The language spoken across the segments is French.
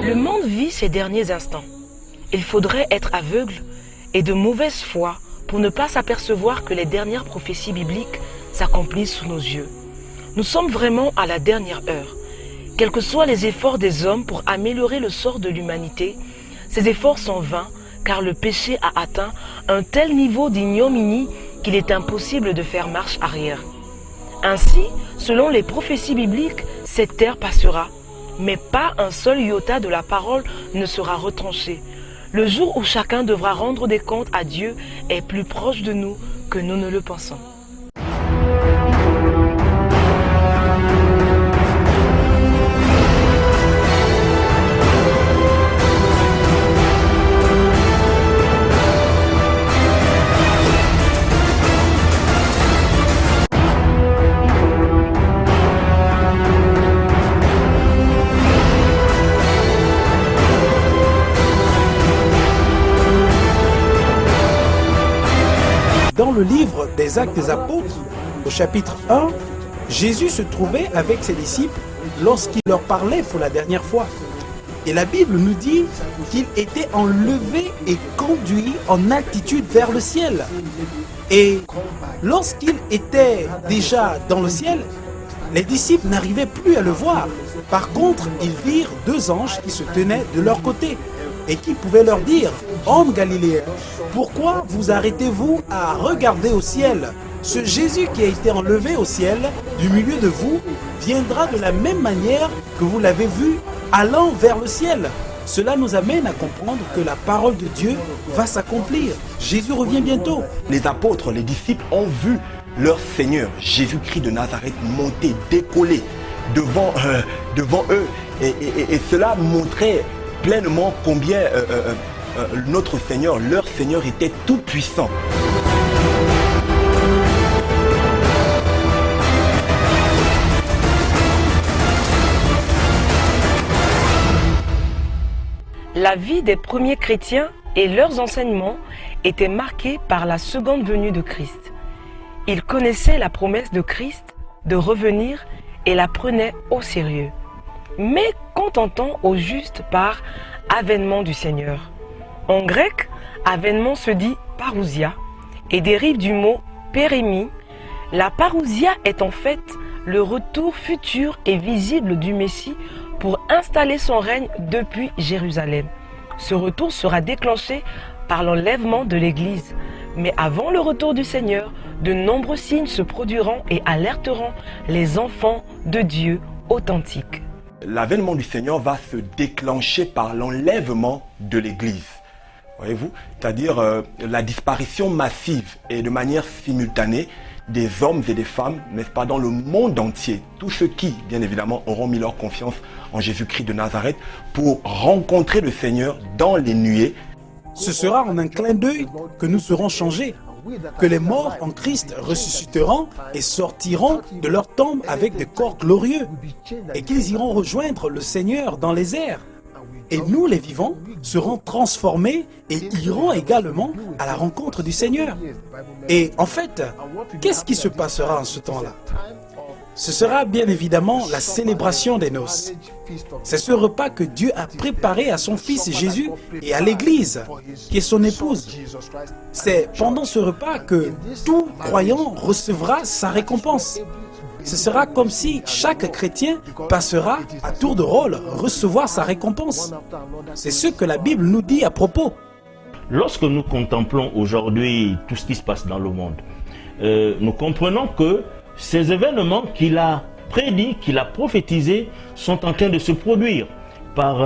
Le monde vit ses derniers instants. Il faudrait être aveugle et de mauvaise foi pour ne pas s'apercevoir que les dernières prophéties bibliques s'accomplissent sous nos yeux. Nous sommes vraiment à la dernière heure. Quels que soient les efforts des hommes pour améliorer le sort de l'humanité, ces efforts sont vains car le péché a atteint un tel niveau d'ignominie qu'il est impossible de faire marche arrière. Ainsi, selon les prophéties bibliques, cette terre passera, mais pas un seul iota de la parole ne sera retranché. Le jour où chacun devra rendre des comptes à Dieu est plus proche de nous que nous ne le pensons. Dans le livre des Actes des Apôtres, au chapitre 1, Jésus se trouvait avec ses disciples lorsqu'il leur parlait pour la dernière fois. Et la Bible nous dit qu'il était enlevé et conduit en altitude vers le ciel. Et lorsqu'il était déjà dans le ciel, les disciples n'arrivaient plus à le voir. Par contre, ils virent deux anges qui se tenaient de leur côté et qui pouvaient leur dire « Hommes galiléens, pourquoi vous arrêtez-vous à regarder au ciel? Ce Jésus qui a été enlevé au ciel du milieu de vous viendra de la même manière que vous l'avez vu allant vers le ciel. » Cela nous amène à comprendre que la parole de Dieu va s'accomplir. Jésus revient bientôt. Les apôtres, les disciples ont vu leur Seigneur, Jésus-Christ de Nazareth, monter, décoller devant eux. Et cela montrait pleinement combien notre Seigneur, leur Seigneur était tout puissant. La vie des premiers chrétiens et leurs enseignements étaient marqués par la seconde venue de Christ. Ils connaissaient la promesse de Christ de revenir et la prenaient au sérieux, mais contentant au juste par avènement du Seigneur. En grec, avènement se dit parousia et dérive du mot pérémie. La parousia est en fait le retour futur et visible du Messie pour installer son règne depuis Jérusalem. Ce retour sera déclenché par l'enlèvement de l'Église. Mais avant le retour du Seigneur, de nombreux signes se produiront et alerteront les enfants de Dieu authentiques. L'avènement du Seigneur va se déclencher par l'enlèvement de l'Église. Voyez-vous, c'est-à-dire la disparition massive et de manière simultanée des hommes et des femmes, n'est-ce pas, dans le monde entier. Tous ceux qui, bien évidemment, auront mis leur confiance en Jésus-Christ de Nazareth pour rencontrer le Seigneur dans les nuées. Ce sera en un clin d'œil que nous serons changés, que les morts en Christ ressusciteront et sortiront de leur tombe avec des corps glorieux, et qu'ils iront rejoindre le Seigneur dans les airs. Et nous, les vivants, serons transformés et irons également à la rencontre du Seigneur. Et en fait, qu'est-ce qui se passera en ce temps-là? Ce sera bien évidemment la célébration des noces. C'est ce repas que Dieu a préparé à son Fils Jésus et à l'Église, qui est son épouse. C'est pendant ce repas que tout croyant recevra sa récompense. Ce sera comme si chaque chrétien passera à tour de rôle recevoir sa récompense. C'est ce que la Bible nous dit à propos. Lorsque nous contemplons aujourd'hui tout ce qui se passe dans le monde, nous comprenons que ces événements qu'il a prédits, qu'il a prophétisés, sont en train de se produire par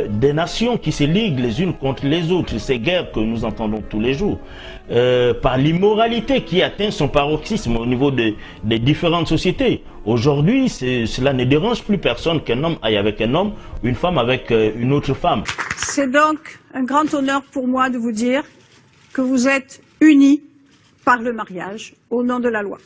des nations qui se liguent les unes contre les autres, ces guerres que nous entendons tous les jours, par l'immoralité qui atteint son paroxysme au niveau des différentes sociétés. Aujourd'hui, cela ne dérange plus personne qu'un homme aille avec un homme, une femme avec une autre femme. C'est donc un grand honneur pour moi de vous dire que vous êtes unis par le mariage au nom de la loi.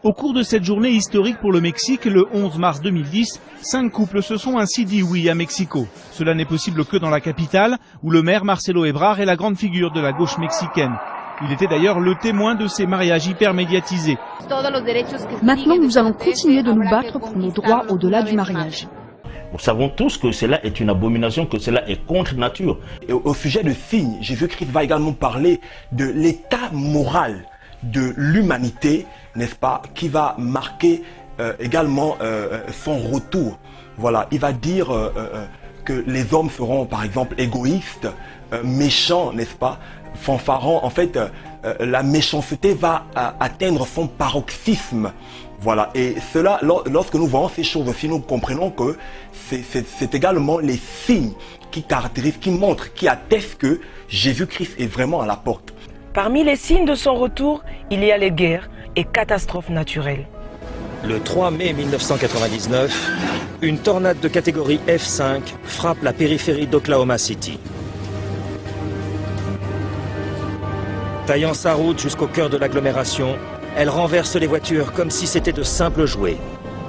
Au cours de cette journée historique pour le Mexique, le 11 mars 2010, 5 couples se sont ainsi dit oui à Mexico. Cela n'est possible que dans la capitale, où le maire Marcelo Ebrard est la grande figure de la gauche mexicaine. Il était d'ailleurs le témoin de ces mariages hyper médiatisés. Maintenant, nous allons continuer de nous battre pour nos droits au-delà du mariage. Nous savons tous que cela est une abomination, que cela est contre nature. Et au sujet de signes, Jésus-Christ va également parler de l'état moral de l'humanité, n'est-ce pas, qui va marquer également son retour. Voilà, il va dire que les hommes seront par exemple égoïstes, méchants, n'est-ce pas, fanfarons. En fait, la méchanceté va atteindre son paroxysme. Voilà, et cela, lorsque nous voyons ces choses aussi, nous comprenons que c'est également les signes qui caractérisent, qui montrent, qui attestent que Jésus-Christ est vraiment à la porte. Parmi les signes de son retour, il y a les guerres et catastrophes naturelles. Le 3 mai 1999, une tornade de catégorie F5 frappe la périphérie d'Oklahoma City. Taillant sa route jusqu'au cœur de l'agglomération, elle renverse les voitures comme si c'était de simples jouets,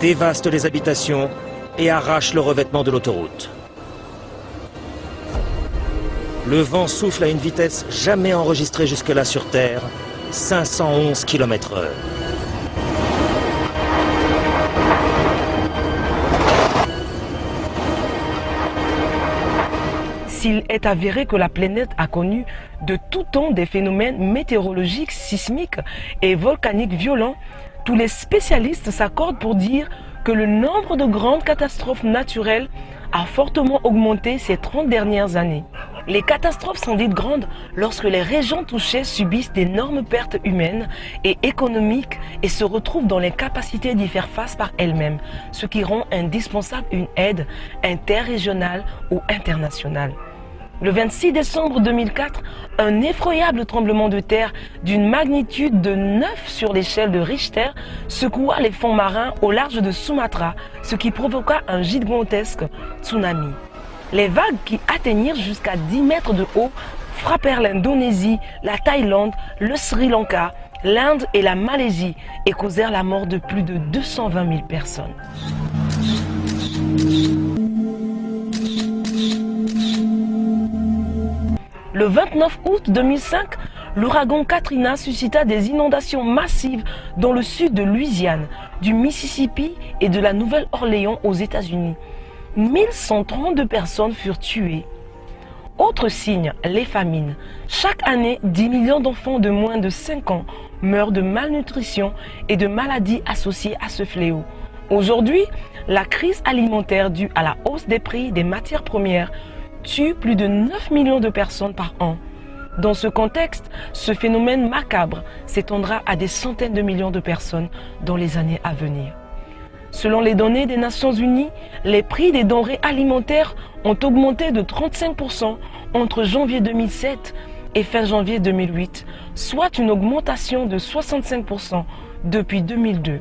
dévaste les habitations et arrache le revêtement de l'autoroute. Le vent souffle à une vitesse jamais enregistrée jusque-là sur Terre, 511 km/h. S'il est avéré que la planète a connu de tout temps des phénomènes météorologiques, sismiques et volcaniques violents, tous les spécialistes s'accordent pour dire que le nombre de grandes catastrophes naturelles a fortement augmenté ces 30 dernières années. Les catastrophes sont dites grandes lorsque les régions touchées subissent d'énormes pertes humaines et économiques et se retrouvent dans l'incapacité d'y faire face par elles-mêmes, ce qui rend indispensable une aide interrégionale ou internationale. Le 26 décembre 2004, un effroyable tremblement de terre d'une magnitude de 9 sur l'échelle de Richter secoua les fonds marins au large de Sumatra, ce qui provoqua un gigantesque tsunami. Les vagues qui atteignirent jusqu'à 10 mètres de haut frappèrent l'Indonésie, la Thaïlande, le Sri Lanka, l'Inde et la Malaisie et causèrent la mort de plus de 220 000 personnes. Le 29 août 2005, l'ouragan Katrina suscita des inondations massives dans le sud de Louisiane, du Mississippi et de la Nouvelle-Orléans aux États-Unis. 1132 personnes furent tuées. Autre signe, les famines. Chaque année, 10 millions d'enfants de moins de 5 ans meurent de malnutrition et de maladies associées à ce fléau. Aujourd'hui, la crise alimentaire due à la hausse des prix des matières premières tue plus de 9 millions de personnes par an. Dans ce contexte, ce phénomène macabre s'étendra à des centaines de millions de personnes dans les années à venir. Selon les données des Nations Unies, les prix des denrées alimentaires ont augmenté de 35% entre janvier 2007 et fin janvier 2008, soit une augmentation de 65% depuis 2002.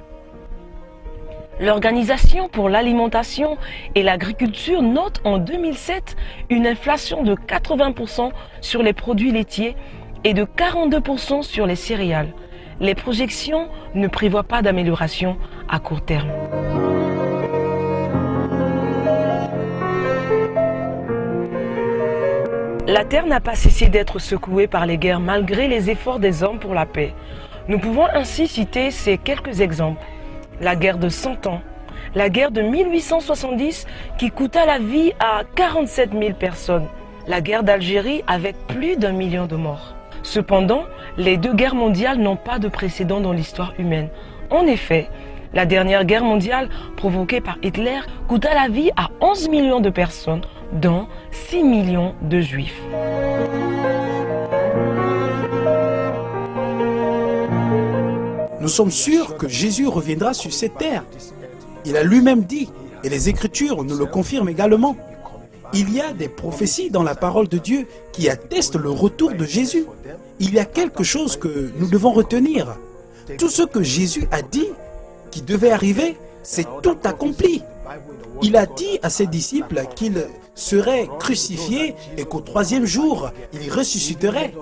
L'Organisation pour l'alimentation et l'agriculture note en 2007 une inflation de 80% sur les produits laitiers et de 42% sur les céréales. Les projections ne prévoient pas d'amélioration à court terme. La Terre n'a pas cessé d'être secouée par les guerres malgré les efforts des hommes pour la paix. Nous pouvons ainsi citer ces quelques exemples. La guerre de 100 ans, la guerre de 1870 qui coûta la vie à 47 000 personnes, la guerre d'Algérie avec plus d'1 million de morts. Cependant, les deux guerres mondiales n'ont pas de précédent dans l'histoire humaine. En effet, la dernière guerre mondiale provoquée par Hitler coûta la vie à 11 millions de personnes, dont 6 millions de juifs. Nous sommes sûrs que Jésus reviendra sur cette terre. Il a lui-même dit, et les Écritures nous le confirment également. Il y a des prophéties dans la parole de Dieu qui attestent le retour de Jésus. Il y a quelque chose que nous devons retenir. Tout ce que Jésus a dit qui devait arriver, c'est tout accompli. Il a dit à ses disciples qu'il serait crucifié et qu'au 3e jour, il ressusciterait.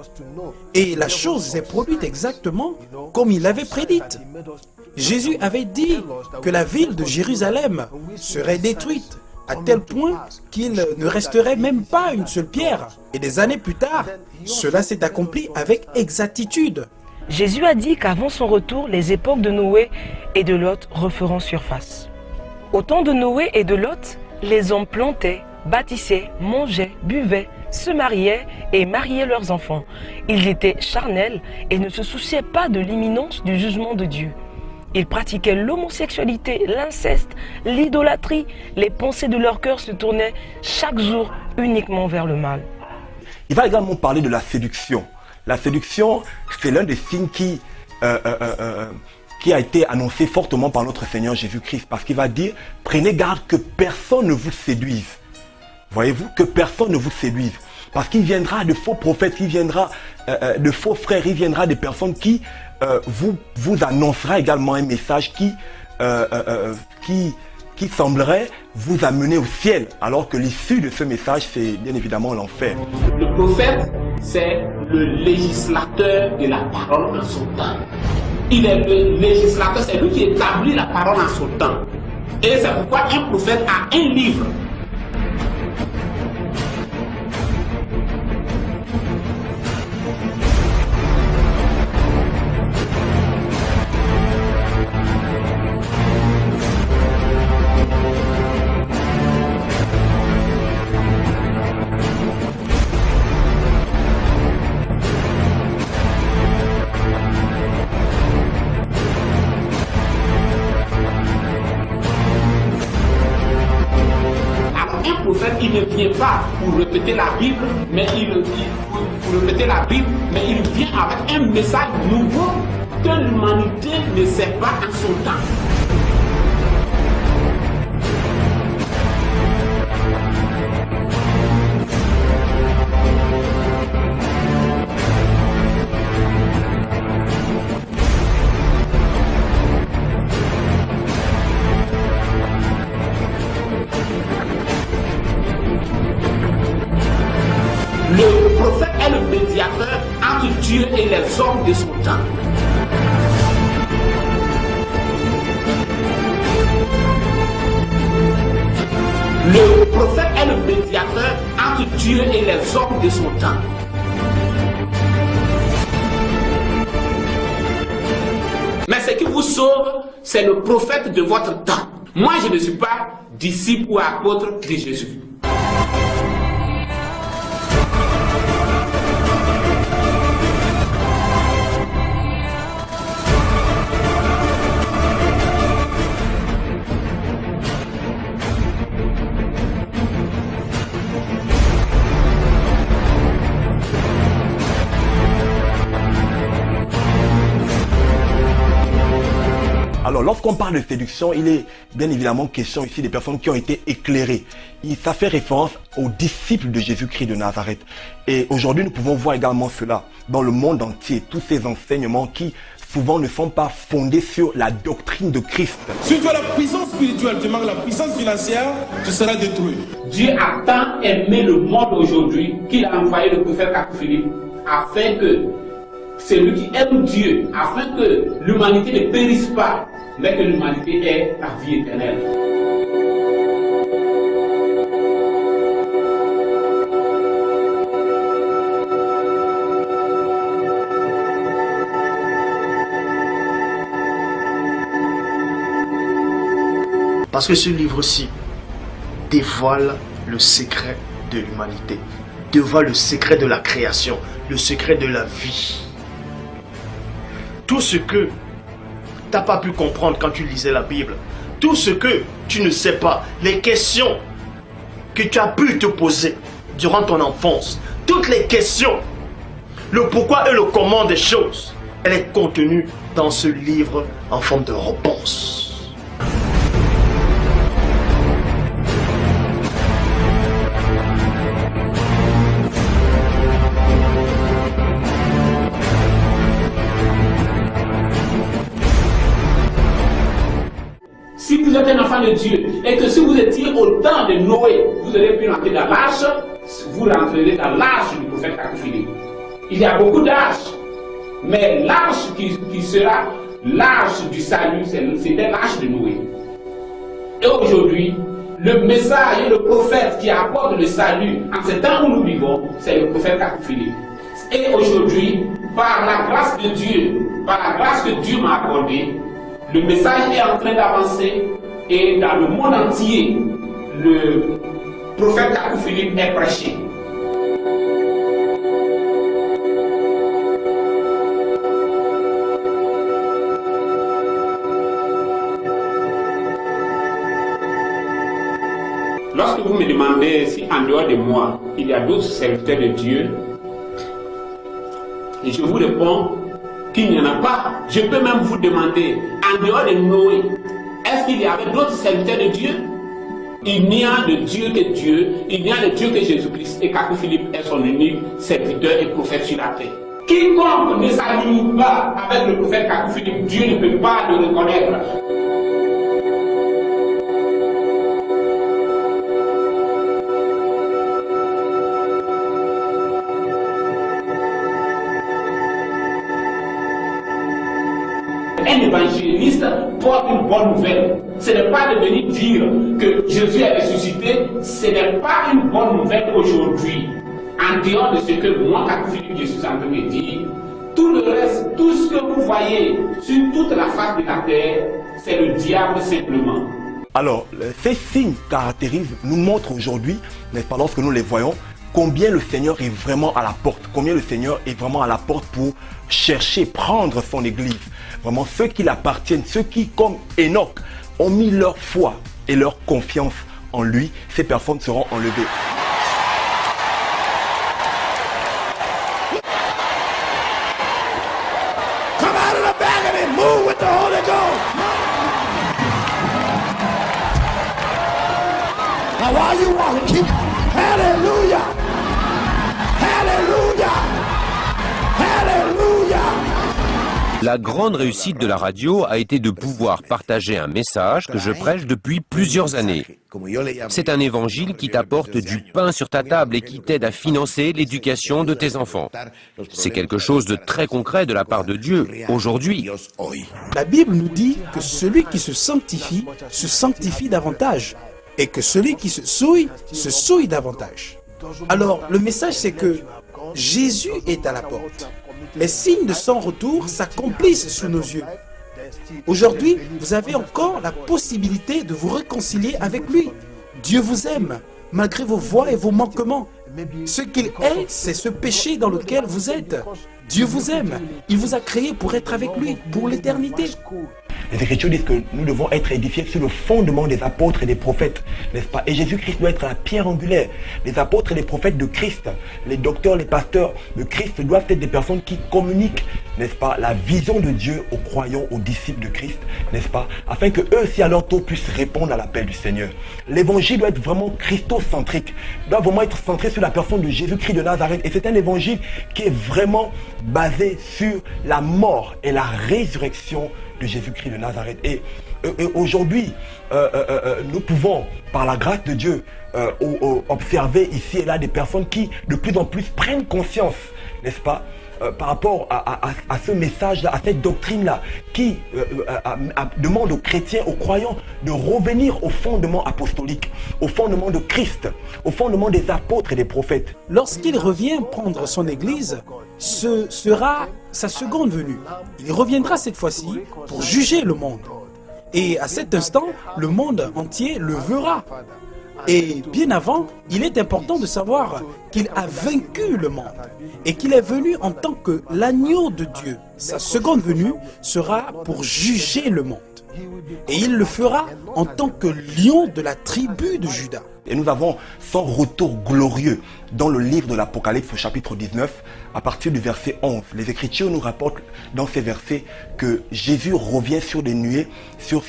Et la chose s'est produite exactement comme il l'avait prédite. Jésus avait dit que la ville de Jérusalem serait détruite à tel point qu'il ne resterait même pas une seule pierre. Et des années plus tard, cela s'est accompli avec exactitude. Jésus a dit qu'avant son retour, les époques de Noé et de Lot referont surface. Au temps de Noé et de Lot, les hommes plantaient, bâtissaient, mangeaient, buvaient, se mariaient et mariaient leurs enfants. Ils étaient charnels et ne se souciaient pas de l'imminence du jugement de Dieu. Ils pratiquaient l'homosexualité, l'inceste, l'idolâtrie. Les pensées de leur cœur se tournaient chaque jour uniquement vers le mal. Il va également parler de la séduction. La séduction, c'est l'un des signes qui a été annoncé fortement par notre Seigneur Jésus-Christ. Parce qu'il va dire, prenez garde que personne ne vous séduise. Voyez-vous, que personne ne vous séduise. Parce qu'il viendra de faux prophètes, il viendra de faux frères, il viendra des personnes qui vous annoncera également un message qui semblerait vous amener au ciel, alors que l'issue de ce message, c'est bien évidemment l'enfer. Le prophète, c'est le législateur de la parole en son temps. Il est le législateur, c'est lui qui établit la parole en son temps. Et c'est pourquoi un prophète a un livre. Il ne vient pas pour répéter la Bible, mais il vient avec un message nouveau que l'humanité ne sait pas en son temps. Le prophète est le médiateur entre Dieu et les hommes de son temps. Le prophète est le médiateur entre Dieu et les hommes de son temps. Mais ce qui vous sauve, c'est le prophète de votre temps. Moi, je ne suis pas disciple ou apôtre de Jésus. Alors, lorsqu'on parle de séduction, il est bien évidemment question ici des personnes qui ont été éclairées. Ça fait référence aux disciples de Jésus-Christ de Nazareth. Et aujourd'hui, nous pouvons voir également cela dans le monde entier. Tous ces enseignements qui souvent ne sont pas fondés sur la doctrine de Christ. Si tu as la puissance spirituelle, tu manques la puissance financière, tu seras détruit. Dieu a tant aimé le monde aujourd'hui qu'il a envoyé le prophète Philippe afin que celui qui aime Dieu, afin que l'humanité ne périsse pas, mais que l'humanité ait la vie éternelle. Parce que ce livre-ci dévoile le secret de l'humanité, dévoile le secret de la création, le secret de la vie. Tout ce que tu n'as pas pu comprendre quand tu lisais la Bible, tout ce que tu ne sais pas, les questions que tu as pu te poser durant ton enfance, toutes les questions, le pourquoi et le comment des choses, elle est contenue dans ce livre en forme de réponse. Si vous êtes un enfant de Dieu et que si vous étiez au temps de Noé, vous auriez pu rentrer dans l'arche, vous rentrerez dans l'arche du prophète Philippe. Il y a beaucoup d'arches, mais l'arche qui sera l'arche du salut, c'était l'arche de Noé. Et aujourd'hui, le message et le prophète qui apporte le salut en ce temps où nous vivons, c'est le prophète Philippe. Et aujourd'hui, par la grâce de Dieu, par la grâce que Dieu m'a accordée, le message est en train d'avancer et dans le monde entier, le prophète Philippe est prêché. Lorsque vous me demandez si en dehors de moi, il y a d'autres serviteurs de Dieu, et je vous réponds qu'il n'y en a pas. Je peux même vous demander, en dehors de Noé, est-ce qu'il y avait d'autres serviteurs de Dieu? Il n'y a de Dieu que Dieu, il n'y a de Dieu que Jésus-Christ, et Kakou Philippe est son unique serviteur et prophète sur la terre. Quiconque ne s'aligne pas avec le prophète Kakou Philippe, Dieu ne peut pas le reconnaître. Un évangéliste porte une bonne nouvelle. Ce n'est pas de venir dire que Jésus est ressuscité, ce n'est pas une bonne nouvelle aujourd'hui. En dehors de ce que moi, Kakou Philippe, je suis en train de dire, tout le reste, tout ce que vous voyez sur toute la face de la terre, c'est le diable simplement. Alors, ces signes caractérisent, nous montrent aujourd'hui, n'est-ce pas, lorsque nous les voyons, combien le Seigneur est vraiment à la porte, combien le Seigneur est vraiment à la porte pour chercher, prendre son Église. Vraiment, ceux qui l'appartiennent, ceux qui, comme Enoch, ont mis leur foi et leur confiance en lui, ces personnes seront enlevées. Come out of the bag and then move with the Holy Ghost. Now while you walking, keep hallelujah. Hallelujah. Hallelujah. La grande réussite de la radio a été de pouvoir partager un message que je prêche depuis plusieurs années. C'est un évangile qui t'apporte du pain sur ta table et qui t'aide à financer l'éducation de tes enfants. C'est quelque chose de très concret de la part de Dieu aujourd'hui. La Bible nous dit que celui qui se sanctifie davantage et que celui qui se souille davantage. Alors, le message c'est que Jésus est à la porte. Les signes de son retour s'accomplissent sous nos yeux. Aujourd'hui, vous avez encore la possibilité de vous réconcilier avec lui. Dieu vous aime, malgré vos voies et vos manquements. Ce qu'il est, c'est ce péché dans lequel vous êtes. Dieu vous aime. Il vous a créé pour être avec lui, pour l'éternité. Les Écritures disent que nous devons être édifiés sur le fondement des apôtres et des prophètes, n'est-ce pas? Et Jésus-Christ doit être la pierre angulaire. Les apôtres et les prophètes de Christ, les docteurs, les pasteurs de Christ doivent être des personnes qui communiquent, n'est-ce pas, la vision de Dieu aux croyants, aux disciples de Christ, n'est-ce pas? Afin que eux aussi à leur tour puissent répondre à l'appel du Seigneur. L'évangile doit être vraiment christocentrique, doit vraiment être centré sur la personne de Jésus-Christ de Nazareth. Et c'est un évangile qui est vraiment basé sur la mort et la résurrection de Jésus-Christ de Nazareth. Et aujourd'hui, nous pouvons, par la grâce de Dieu, observer ici et là des personnes qui de plus en plus prennent conscience, n'est-ce pas, par rapport à ce message-là, à cette doctrine-là, qui demande aux chrétiens, aux croyants, de revenir au fondement apostolique, au fondement de Christ, au fondement des apôtres et des prophètes. Lorsqu'il revient prendre son église, ce sera sa seconde venue. Il reviendra cette fois-ci pour juger le monde. Et à cet instant, le monde entier le verra. Et bien avant, il est important de savoir qu'il a vaincu le monde et qu'il est venu en tant que l'agneau de Dieu. Sa seconde venue sera pour juger le monde. Et il le fera en tant que lion de la tribu de Juda. Et nous avons son retour glorieux dans le livre de l'Apocalypse au chapitre 19, à partir du verset 11. Les Écritures nous rapportent dans ces versets que Jésus revient sur des nuées, sur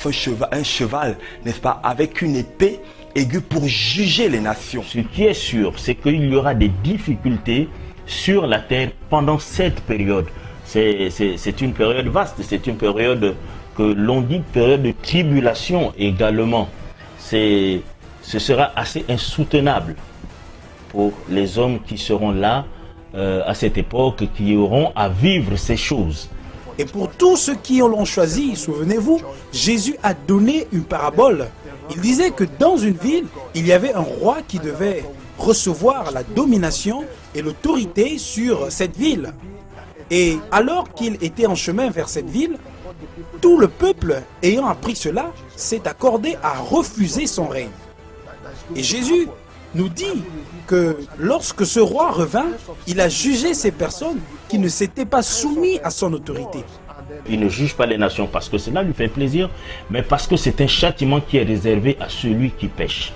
un cheval, n'est-ce pas, avec une épée aiguë pour juger les nations. Ce qui est sûr, c'est qu'il y aura des difficultés sur la terre pendant cette période. C'est une période vaste, c'est une période que l'on dit période de tribulation également. Ce sera assez insoutenable pour les hommes qui seront là à cette époque, qui auront à vivre ces choses. Et pour tous ceux qui l'ont choisi, souvenez-vous, Jésus a donné une parabole. Il disait que dans une ville, il y avait un roi qui devait recevoir la domination et l'autorité sur cette ville. Et alors qu'il était en chemin vers cette ville, tout le peuple, ayant appris cela, s'est accordé à refuser son règne. Et Jésus nous dit que lorsque ce roi revint, il a jugé ces personnes qui ne s'étaient pas soumises à son autorité. Il ne juge pas les nations parce que cela lui fait plaisir, mais parce que c'est un châtiment qui est réservé à celui qui pêche.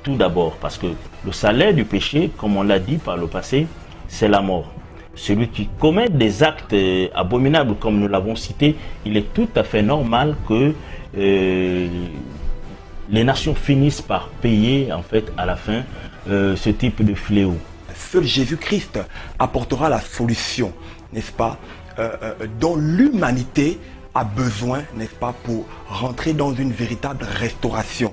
Tout d'abord parce que le salaire du péché, comme on l'a dit par le passé, c'est la mort. Celui qui commet des actes abominables, comme nous l'avons cité, il est tout à fait normal que les nations finissent par payer en fait à la fin ce type de fléau. Seul Jésus-Christ apportera la solution, n'est-ce pas, dont l'humanité a besoin, n'est-ce pas, pour rentrer dans une véritable restauration.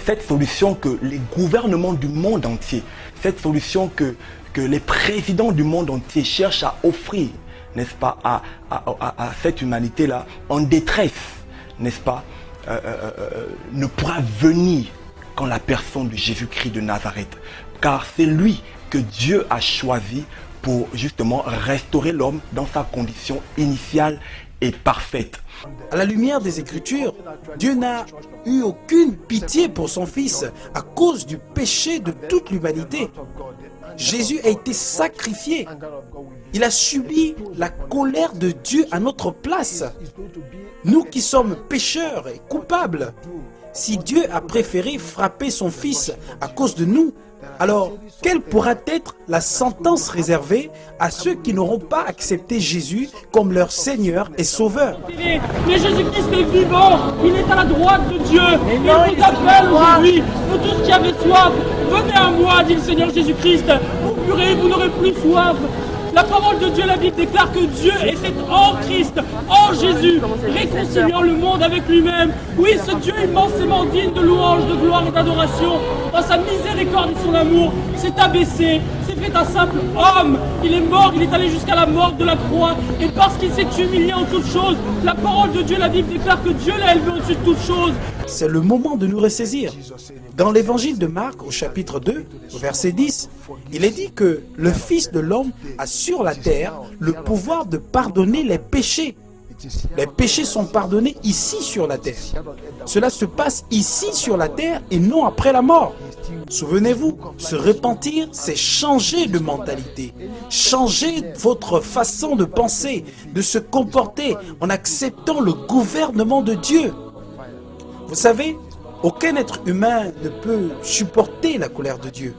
Cette solution que les gouvernements du monde entier, cette solution que les présidents du monde entier cherchent à offrir, n'est-ce pas, à cette humanité-là en détresse, n'est-ce pas, ne pourra venir qu'en la personne de Jésus-Christ de Nazareth. Car c'est lui que Dieu a choisi pour justement restaurer l'homme dans sa condition initiale et parfaite. À la lumière des Écritures, Dieu n'a eu aucune pitié pour son Fils à cause du péché de toute l'humanité. Jésus a été sacrifié. Il a subi la colère de Dieu à notre place. Nous qui sommes pécheurs et coupables, si Dieu a préféré frapper son Fils à cause de nous, alors quelle pourra être la sentence réservée à ceux qui n'auront pas accepté Jésus comme leur Seigneur et Sauveur? Mais Jésus-Christ est vivant, il est à la droite de Dieu, il nous appelle aujourd'hui, vous tous qui avez soif, venez à moi, dit le Seigneur Jésus-Christ, vous burez, vous n'aurez plus soif. La parole de Dieu, la Bible déclare que Dieu était en Christ, en Jésus, réconciliant le monde avec lui-même. Oui, ce Dieu immensément digne de louange, de gloire et d'adoration, dans sa miséricorde et son amour, s'est abaissé, s'est fait un simple homme. Il est mort, il est allé jusqu'à la mort de la croix. Et parce qu'il s'est humilié en toutes choses, la parole de Dieu, la Bible déclare que Dieu l'a élevé au-dessus de toutes choses. C'est le moment de nous ressaisir. Dans l'évangile de Marc, au chapitre 2, au verset 10, il est dit que le Fils de l'homme a sur la terre le pouvoir de pardonner les péchés. Les péchés sont pardonnés ici sur la terre. Cela se passe ici sur la terre et non après la mort. Souvenez-vous, se repentir, c'est changer de mentalité, changer votre façon de penser, de se comporter en acceptant le gouvernement de Dieu. Vous savez, aucun être humain ne peut supporter la colère de Dieu.